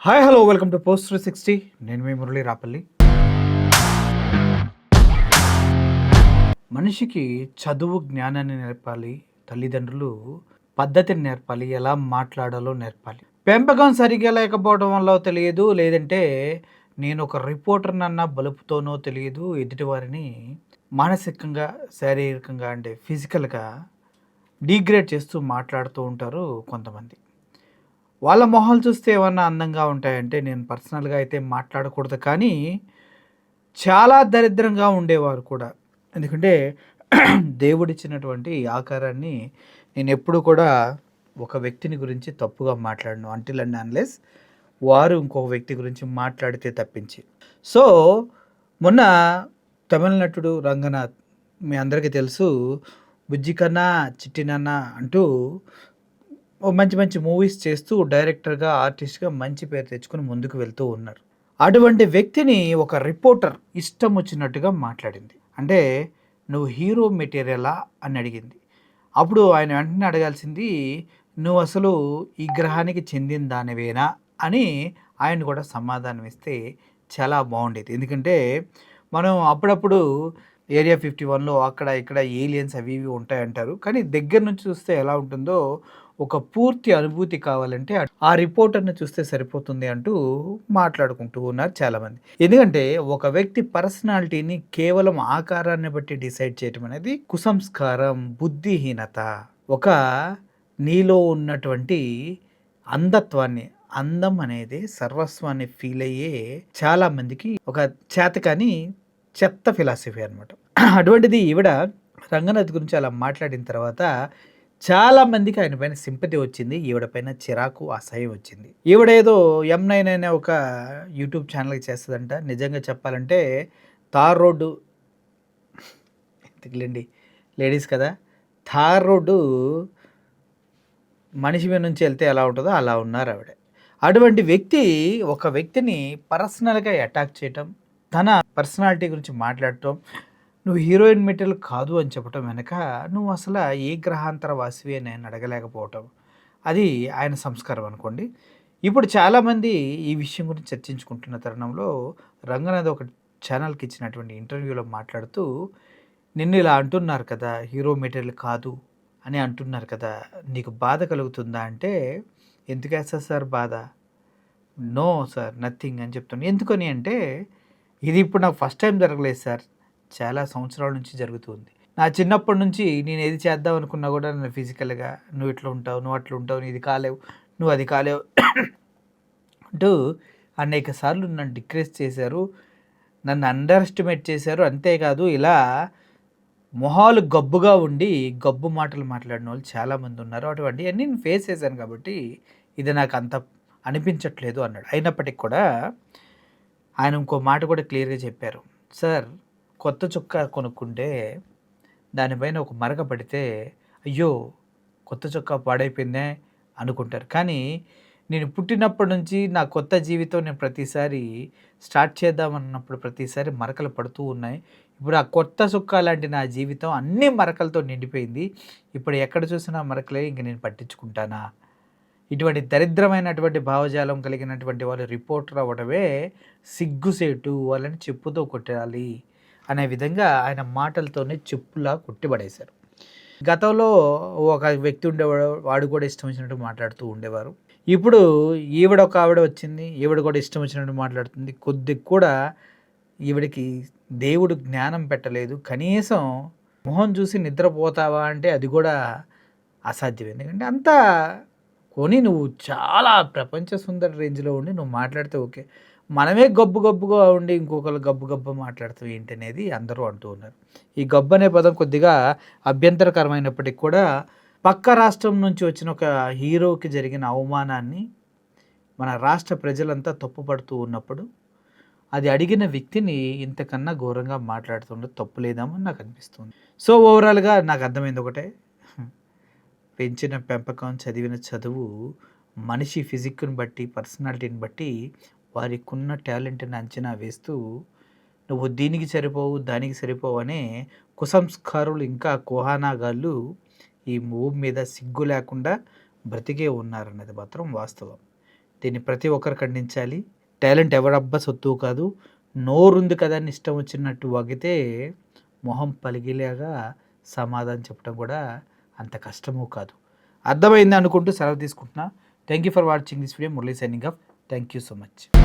Hi hello welcome to post 360. నేను మీ మురళి రాపల్లి. మనిషికి చదువు జ్ఞానాన్ని నేర్పాలి, తల్లిదండ్రులు పద్ధతిని నేర్పాలి, ఎలా మాట్లాడాలో నేర్పాలి. పెంపకం సరిగ్గా లేకపోవడం వల్ల తెలియదు, లేదంటే నేను ఒక రిపోర్టర్నన్నా బలుపుతోనో తెలియదు, ఎదుటివారిని మానసికంగా, శారీరకంగా అంటే ఫిజికల్గా డీగ్రేడ్ చేస్తూ మాట్లాడుతూ ఉంటారు కొంతమంది. వాళ్ళ మొహాలు చూస్తే ఏమన్నా అందంగా ఉంటాయంటే నేను పర్సనల్‌గా అయితే మాట్లాడకూడదు. కానీ చాలా దరిద్రంగా ఉండేవారు కూడా. ఎందుకంటే దేవుడిచ్చినటువంటి ఆకారాన్ని నేనెప్పుడు కూడా ఒక వ్యక్తిని గురించి తప్పుగా మాట్లాడను. అంటిల్ అండ్ అన్‌లెస్ వారు ఇంకొక వ్యక్తి గురించి మాట్లాడితే తప్పించి. సో, మొన్న తమిళ నటుడు రంగనాథ్, మీ అందరికీ తెలుసు. 'బుజ్జి కన్నా చిట్టి నాన్న' అంటూ ఓ మంచి మంచి మూవీస్ చేస్తూ డైరెక్టర్‌గా, ఆర్టిస్ట్‌గా మంచి పేరు తెచ్చుకొని ముందుకు వెళ్తూ ఉన్నారు. అటువంటి వ్యక్తిని ఒక రిపోర్టర్ ఇష్టం వచ్చినట్టుగా మాట్లాడింది. అంటే "నువ్వు హీరో మెటీరియలా?" అని అడిగింది. అప్పుడు ఆయన వెంటనే అడగాల్సింది, "నువ్వసలు ఈ గ్రహానికి చెందిన దానివేనా?" అని ఆయన కూడా సమాధానం ఇస్తే చాలా బావుండేది. ఎందుకంటే మనం అప్పుడప్పుడు ఏరియా 51లో అక్కడ ఇక్కడ ఏలియన్స్ అవి ఇవి ఉంటాయంటారు. కానీ దగ్గర నుంచి చూస్తే ఎలా ఉంటుందో ఒక పూర్తి అనుభూతి కావాలంటే ఆ రిపోర్టర్‌ని చూస్తే సరిపోతుంది అంటూ మాట్లాడుకుంటూ ఉన్నారు చాలామంది. ఎందుకంటే ఒక వ్యక్తి పర్సనాలిటీని కేవలం ఆకారాన్ని బట్టి డిసైడ్ చేయటం అనేది కుసంస్కారం, బుద్ధిహీనత. ఒక నీలో ఉన్నటువంటి అంధత్వాన్ని, అందం అనేది సర్వస్వాన్ని ఫీల్ అయ్యే చాలామందికి ఒక చేతకాని చెత్త ఫిలాసఫీ అనమాట. అటువంటిది ఈవిడ రంగనాథ్ గురించి అలా మాట్లాడిన తర్వాత చాలా మందికి ఆయన పైన సింపతి వచ్చింది. ఈవిడ పైన చిరాకు, అసహ్యం వచ్చింది. ఈవిడేదో ఎం9 అనే ఒక యూట్యూబ్ ఛానల్‌కి చేస్తదంట. నిజంగా చెప్పాలంటే తార్ రోడ్డు ఎందుకులెండి లేడీస్ కదా! తార్ రోడ్డు మనిషి మీద నుంచి ఎళ్తే ఎలా ఉంటదో అలా ఉన్నారావిడ. అటువంటి వ్యక్తి ఒక వ్యక్తిని పర్సనల్‌గా అటాక్ చేయటం, తన పర్సనాలిటీ గురించి మాట్లాడటం, నువ్వు హీరోయిన్ మెటీరియల్ కాదు అని చెప్పటం వెనక నువ్వు అసల ఏ గ్రహాంతర వాసివి అని ఆయన అడగలేకపోవటం. అది ఆయన సంస్కారం అనుకోండి. ఇప్పుడు చాలామంది ఈ విషయం గురించి చర్చించుకుంటున్న తరుణంలో రంగనాథ్ ఒక ఛానల్‌కి ఇచ్చినటువంటి ఇంటర్వ్యూలో మాట్లాడుతూ, "నిన్ను ఇలా అంటున్నారు కదా! హీరో మెటీరియల్ కాదు అని అంటున్నారు కదా! నీకు బాధ కలుగుతుందా?" అంటే, "ఎందుకేస్తది సార్ బాధ? నో సార్ నథింగ్" అని చెప్తాను. ఎందుకని అంటే, ఇది ఇప్పుడు నాకు ఫస్ట్ టైమ్ జరగలేదు సార్. చాలా సంవత్సరాల నుంచి జరుగుతుంది. నా చిన్నప్పటి నుంచి నేను ఏది చేద్దాం అనుకున్నా కూడా నన్ను ఫిజికల్‌గా "నువ్వు ఇట్లా ఉంటావు, నువ్వు అట్లా ఉంటావు, నువ్వు ఇది కాలేవు, నువ్వు అది కాలేవు" అంటూ అనేక సార్లు నన్ను డిక్రేస్ చేశారు. నన్ను అండర్ ఎస్టిమేట్ చేశారు. అంతేకాదు ఇలా మొహాలు గబ్బుగా ఉండి, గబ్బు మాటలు మాట్లాడినోళ్ళు చాలామందున్నారు. అటువంటియన్నీ నేను ఫేస్ చేశాను కాబట్టి, ఇది నాకంత అనిపించట్లేదు అన్నాడు. అయినప్పటికి కూడా ఆయన ఇంకో మాట కూడా క్లియర్‌గా చెప్పారు. "సార్, కొత్త చొక్కా కొనుక్కుంటే దానిపైన ఒక మరక పడితే, అయ్యో! కొత్త చొక్కా పాడైపోయిందే అనుకుంటారు. కానీ నేను పుట్టినప్పటి నుంచి నా కొత్త జీవితం నేను ప్రతిసారి స్టార్ట్ చేద్దామన్నప్పుడు ప్రతిసారి మరకలు పడుతూ ఉన్నాయి. ఇప్పుడు ఆ కొత్త చొక్కా లాంటి నా జీవితం అన్ని మరకలతో నిండిపోయింది. ఇప్పుడు ఎక్కడ చూసినా మరకలే, ఇంక నేను పట్టించుకుంటానా?" ఇటువంటి దరిద్రమైనటువంటి భావజాలం కలిగినటువంటి వాళ్ళు రిపోర్టర్ అవ్వడమే సిగ్గుసేటు. వాళ్ళని చెప్పుతో కొట్టాలి అనే విధంగా ఆయన మాటలతోనే చెప్పులా కొట్టిపడేశారు. గతంలో ఒక వ్యక్తి ఉండేవాడు. వాడు కూడా ఇష్టం వచ్చినట్టు మాట్లాడుతూ ఉండేవారు. ఇప్పుడు ఈవిడ ఒక ఆవిడ వచ్చింది. ఈవిడ కూడా ఇష్టం వచ్చినట్టు మాట్లాడుతుంది. కొద్దిగా కూడా ఈవిడకి దేవుడు జ్ఞానం పెట్టలేదు. కనీసం మొహం చూసి నిద్రపోతావా అంటే అది కూడా అసాధ్యం. ఎందుకంటే అంతా కొని నువ్వు చాలా ప్రపంచ సుందరి రేంజ్‌లో ఉండి నువ్వు మాట్లాడితే ఓకే. మనమే గబ్బు గబ్బుగా ఉండి ఇంకొకళ్ళు గబ్బు గబ్బు మాట్లాడుతూ ఏంటనేది అందరూ అంటూ ఉన్నారు. ఈ గబ్బు అనే పదం కొద్దిగా అభ్యంతరకరమైనప్పటికి కూడా పక్క రాష్ట్రం నుంచి వచ్చిన ఒక హీరోకి జరిగిన అవమానాన్ని మన రాష్ట్ర ప్రజలంతా తప్పుపడుతూ ఉన్నప్పుడు, అది అడిగిన వ్యక్తిని ఇంతకన్నా ఘోరంగా మాట్లాడుతుండడం తప్పు లేదేమో అని నాకు అనిపిస్తుంది. సో, ఓవరాల్‌గా నాకు అర్థమైంది ఒకటే. పెంచిన పెంపకం, చదివిన చదువు మనిషి ఫిజిక్‌ని బట్టి, పర్సనాలిటీని బట్టి వారికున్న టాలెంట్‌ని అంచనా వేస్తూ, నువ్వు దీనికి సరిపోవు, దానికి సరిపోవు అనే కుసంస్కారులు ఇంకా కోహానాగాళ్ళు ఈ భూమి మీద సిగ్గు లేకుండా బ్రతికే ఉన్నారన్నది మాత్రం వాస్తవం. దీన్ని ప్రతి ఒక్కరు ఖండించాలి. టాలెంట్ ఎవడబ్బా సొత్తు కాదు. నోరుంది కదా అని ఇష్టం వచ్చినట్టు వాగితే మొహం పలిగేలాగా సమాధానం చెప్పడం కూడా అంత కష్టమూ కాదు. అర్థమైంది అనుకుంటూ సెలవు తీసుకుంటున్నా. Thank you for watching this video. Murali signing off. Thank you so much.